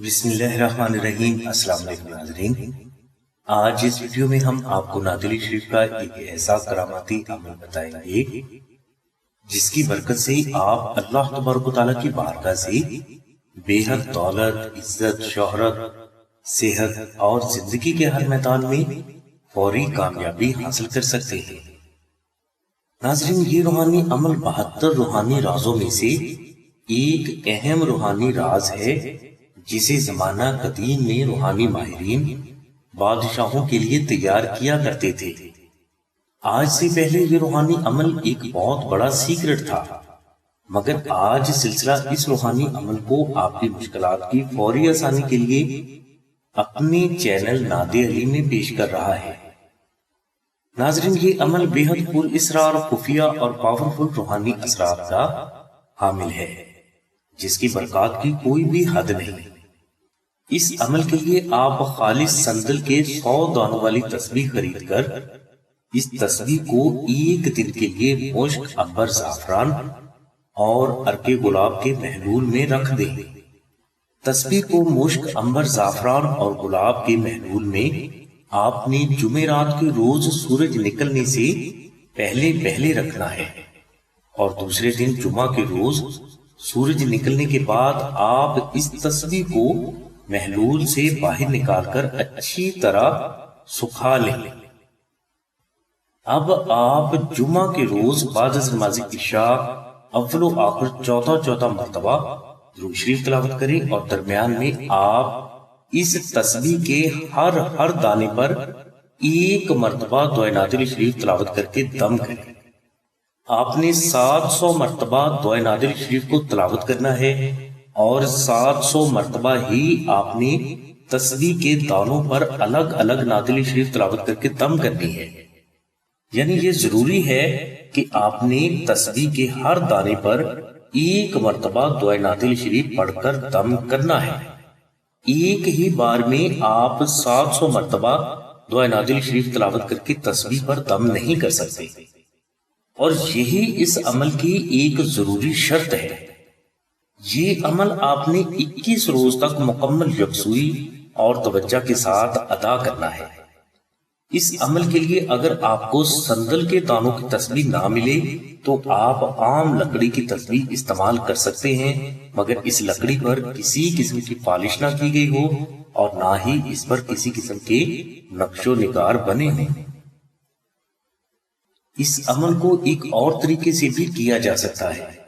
بسم اللہ الرحمن الرحیم۔ السلام علیکم ناظرین، آج اس ویڈیو میں ہم آپ کو نعت علی شریف کا ایک ایسا کراماتی عمل بتائیں گے جس کی برکت سے آپ اللہ تبارک و تعالیٰ کی بارگاہ سے بے حد دولت، عزت، شہرت، صحت اور زندگی کے ہر میدان میں فوری کامیابی حاصل کر سکتے ہیں۔ ناظرین، یہ روحانی عمل 72 روحانی رازوں میں سے ایک اہم روحانی راز ہے جسے زمانہ قدیم میں روحانی ماہرین بادشاہوں کے لیے تیار کیا کرتے تھے۔ آج سے پہلے یہ روحانی عمل ایک بہت بڑا سیکرٹ تھا، مگر آج سلسلہ اس روحانی عمل کو آپ کی مشکلات کی فوری آسانی کے لیے اپنے چینل نعت علی میں پیش کر رہا ہے۔ ناظرین، یہ عمل بے حد پر اسرار، خفیہ اور پاورفل روحانی اثرات کا حامل ہے جس کی برکات کی کوئی بھی حد نہیں۔ اس عمل کے لیے آپ خالص سندل کے 100 دانوں والی تسبیح خرید کر اس تسبیح کو ایک دن کے لیے مشک، عنبر، زعفران اور عرق گلاب کے محلول میں رکھ دیں۔ تسبیح کو مشک، عنبر، زعفران اور گلاب کے محلول میں آپ نے جمعرات کے روز سورج نکلنے سے پہلے رکھنا ہے، اور دوسرے دن جمعہ کے روز سورج نکلنے کے بعد آپ اس تسبیح کو محلول سے باہر نکال کر اچھی طرح سکھا لیں۔ اب آپ جمعہ کے روز بعد از نماز عشاء اول و آخر 14 مرتبہ درود شریف تلاوت کریں، اور درمیان میں آپ اس تسبیح کے ہر دانے پر ایک مرتبہ دعائے نعت علی شریف تلاوت کر کے دم کریں۔ آپ نے 700 مرتبہ دعائے نعت علی شریف کو تلاوت کرنا ہے، اور 700 مرتبہ ہی آپ نے تسبیح کے دانوں پر الگ الگ نعت علی شریف تلاوت کر کے دم کرنی ہے۔ یعنی یہ ضروری ہے کہ آپ نے تسبیح کے ہر دانے پر ایک مرتبہ دعائے نعت علی شریف پڑھ کر دم کرنا ہے۔ ایک ہی بار میں آپ 700 مرتبہ دعائے نعت علی شریف تلاوت کر کے تسبیح پر دم نہیں کر سکتے، اور یہی اس عمل کی ایک ضروری شرط ہے۔ یہ عمل آپ نے 21 روز تک مکمل یکسوئی اور توجہ کے ساتھ ادا کرنا ہے۔ اس عمل کے لیے اگر آپ کو سندل کے دانوں کی تسبیح نہ ملے تو آپ عام لکڑی کی تسبیح استعمال کر سکتے ہیں، مگر اس لکڑی پر کسی قسم کی پالش نہ کی گئی ہو اور نہ ہی اس پر کسی قسم کے نقش و نگار بنے ہوں۔ اس عمل کو ایک اور طریقے سے بھی کیا جا سکتا ہے۔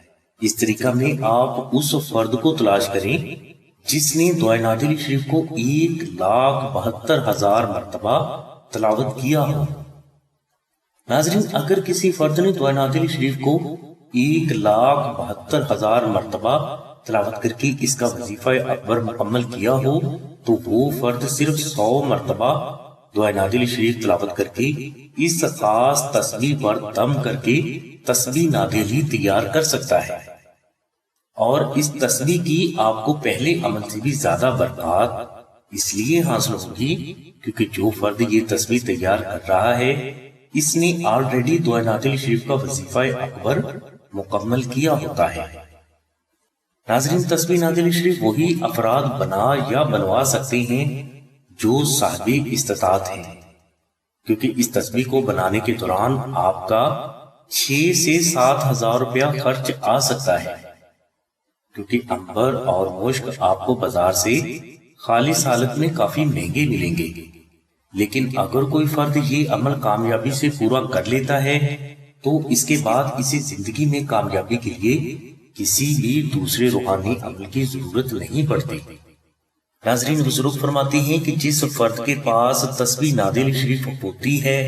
اس طریقہ میں آپ اس فرد کو تلاش کریں جس نے دعائے نعت علی شریف کو 1,72,000 مرتبہ تلاوت کیا ہو۔ ناظرین، اگر کسی فرد نے دعائے نعت علی شریف کو 1,72,000 مرتبہ تلاوت کر کے اس کا وظیفہ اکبر مکمل کیا ہو تو وہ فرد صرف 100 مرتبہ دعائے نعت علی شریف تلاوت کر کے اس خاص تسبیح پر دم کر کے تسبیح نعت علی تیار کر سکتا ہے، اور اس تسبیح کی آپ کو پہلے عمل سے بھی زیادہ برکات اس لیے حاصل ہوگی کیونکہ جو فرد یہ تسبیح تیار کر رہا ہے اس نے آلریڈی دعائے نعت علی شریف کا وظیفہ اکبر مکمل کیا ہوتا ہے۔ ناظرین، تسبیح نعت علی شریف وہی افراد بنا یا بنوا سکتے ہیں جو صاحب استطاعت ہیں، کیونکہ اس تسبیح کو بنانے کے دوران آپ کا 6 سے 7 ہزار روپیہ خرچ آ سکتا ہے، کیونکہ عنبر اور مشک آپ کو بازار سے خالص حالت میں کافی مہنگے ملیں گے۔ لیکن اگر کوئی فرد یہ عمل کامیابی سے پورا کر لیتا ہے تو اس کے بعد اسے زندگی میں کامیابی کے لیے کسی بھی دوسرے روحانی عمل کی ضرورت نہیں پڑتی۔ ناظرین، بزرگ فرماتے ہیں کہ جس فرد کے پاس تسبیح نعت علی شریف ہوتی ہے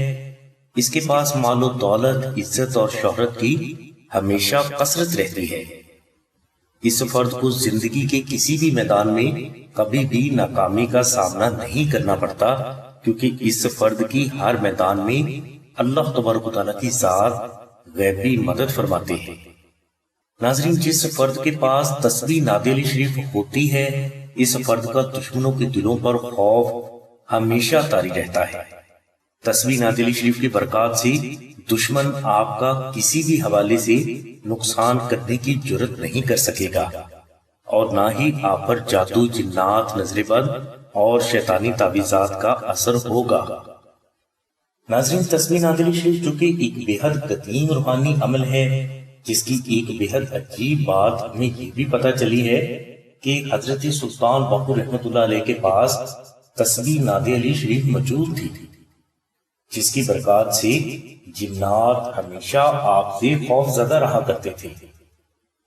اس کے پاس مال و دولت، عزت اور شہرت کی ہمیشہ کثرت رہتی ہے۔ اس فرد کو زندگی کے کسی بھی میدان میں کبھی بھی ناکامی کا سامنا نہیں کرنا پڑتا، کیونکہ اس فرد کی ہر میدان میں اللہ تبارک و تعالیٰ کی ذات غیبی مدد فرماتے ہیں۔ ناظرین، جس فرد کے پاس تسبیح نعت علی شریف ہوتی ہے اس فرد کا دشمنوں کے دلوں پر خوف ہمیشہ طاری رہتا ہے۔ تسبیح نعت علی شریف کی برکات سے دشمن آپ کا کسی بھی حوالے سے نقصان کرنے کی جرت نہیں کر سکے گا، اور نہ ہی آپ پر جادو، جنات، نظر بد اور شیطانی تعویذات کا اثر ہوگا۔ ناظرین، تسبیح نادری شریف جو کہ ایک بے حد قدیم روحانی عمل ہے، جس کی ایک بے حد عجیب بات ہمیں یہ بھی پتہ چلی ہے کہ حضرت سلطان باہو رحمۃ اللہ علیہ کے پاس تسبیح نادی علی شریف موجود تھی، جس کی برکات سے جنات ہمیشہ آپ سے خوف زدہ رہا کرتے تھے۔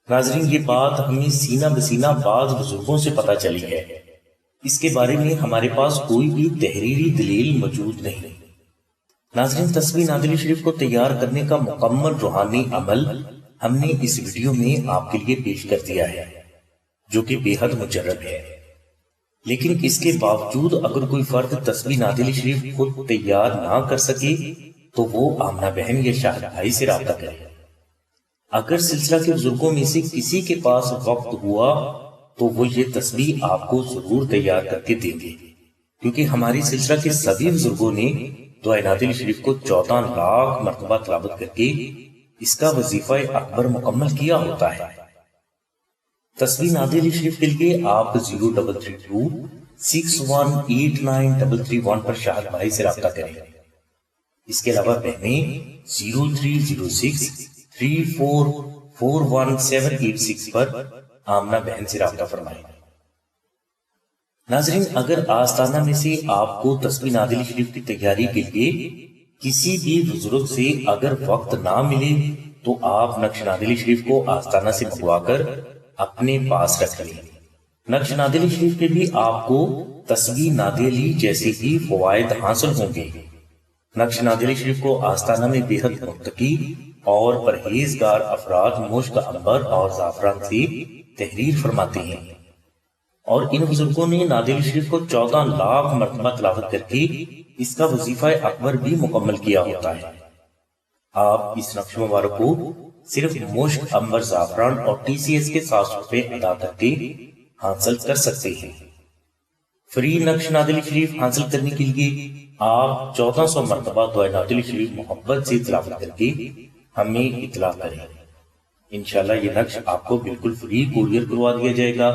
ناظرین، یہ بات ہمیں سینہ بسینہ بعض بزرگوں سے پتہ چلی ہے۔ اس کے بارے میں ہمارے پاس کوئی بھی تحریری دلیل موجود نہیں۔ ناظرین، تسبیح نادی علی شریف کو تیار کرنے کا مکمل روحانی عمل ہم نے اس ویڈیو میں آپ کے لیے پیش کر دیا ہے، جو کہ بے حد مجرب ہے۔ لیکن اس کے باوجود اگر کوئی فرد تسبیح نادی علی شریف خود تیار نہ کر سکے تو وہ آمنہ بہن یا شاہد بھائی سے رابطہ کرے۔ اگر سلسلہ کے بزرگوں میں سے کسی کے پاس وقت ہوا تو وہ یہ تسبیح آپ کو ضرور تیار کر کے دیں گے، کیونکہ ہماری سلسلہ کے سبھی بزرگوں نے دعائے نادی علی شریف کو 14 لاکھ مرتبہ تلاوت کر کے اس کا وظیفہ اکبر مکمل کیا ہوتا ہے۔ تسبیح نادی علی شریف کے لیے آپ 033261893331 پر شاہد بھائی سے رابطہ کریں۔ اس کے علاوہ بہنیں 030634418786 پر آمنہ بہن سے رابطہ فرمائیں۔ ناظرین، اگر آستانہ میں سے آپ کو تسبیح نادی علی شریف کی تیاری کے لیے کسی بھی بزرگ سے اگر وقت نہ ملے تو آپ نقش نادی علی شریف کو آستانہ سے منگوا کر اپنے پاس رکھ لیں۔ نقش نادی علی شریف کے بھی آپ کو تسبیح نادی علی جیسے ہی فوائد حاصل ہوں گے۔ نقش نادی علی شریف کو آستانہ میں بے حد متقی اور پرہیزگار افراد مشک، عنبر اور زعفران سے تحریر فرماتے ہیں، اور ان بزرگوں نے نادی علی شریف کو 14 لاکھ مرتبہ تلاوت کر کے اس کا وظیفہ اکبر بھی مکمل کیا ہوتا ہے۔ آپ اس نقش مبارک کو صرف مشک، عنبر، زعفران اور TCS کے 700 روپے ادا کر کے حاصل کر سکتے ہیں۔ فری نقش نادی علی شریف حاصل کرنے کے لیے آپ 1400 مرتبہ دعائے نادی علی شریف محبت سے تلاوت کر کے ہمیں اطلاع کریں۔ انشاءاللہ یہ نقش آپ کو بالکل فری کوریئر کروا دیا جائے گا،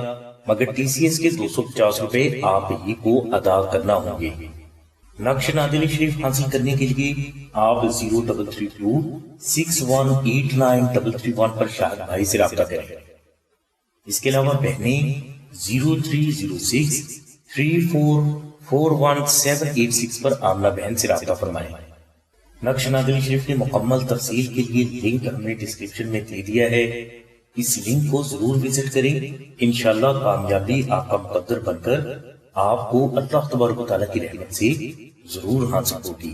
مگر TCS کے 250 روپے آپ ہی کو ادا کرنا ہوں گے۔ نقش نادی علی شریف حاصل کرنے کے لیے آپ 033261893331 پر شاہد بھائی سے رابطہ کریں۔ اس کے علاوہ بہنیں 030634418786 پر آمنہ بہن سے رابطہ فرمائیں۔ نقش نادی علی شریف کی مکمل تفصیل کے لیے لنک ہم نے ڈسکرپشن میں دے دیا ہے، اس لنک کو ضرور وزٹ کریں۔ انشاءاللہ کامیابی آپ کا مقدر بن کر آپ کو اللہ تبارک و تعالیٰ کی رحمت سے ضرور حاصل ہوگی۔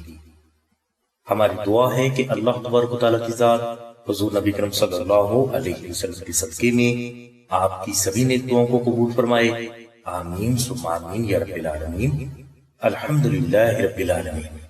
ہماری دعا ہے کہ اللہ تبارک و تعالیٰ کی ذات حضور نبی کرم صلی اللہ علیہ وسلم کے صدقے میں آپ کی سبھی نیک دعاؤں کو قبول فرمائے۔ آمین ثم آمین یا رب العالمین۔ الحمدللہ رب العالمین۔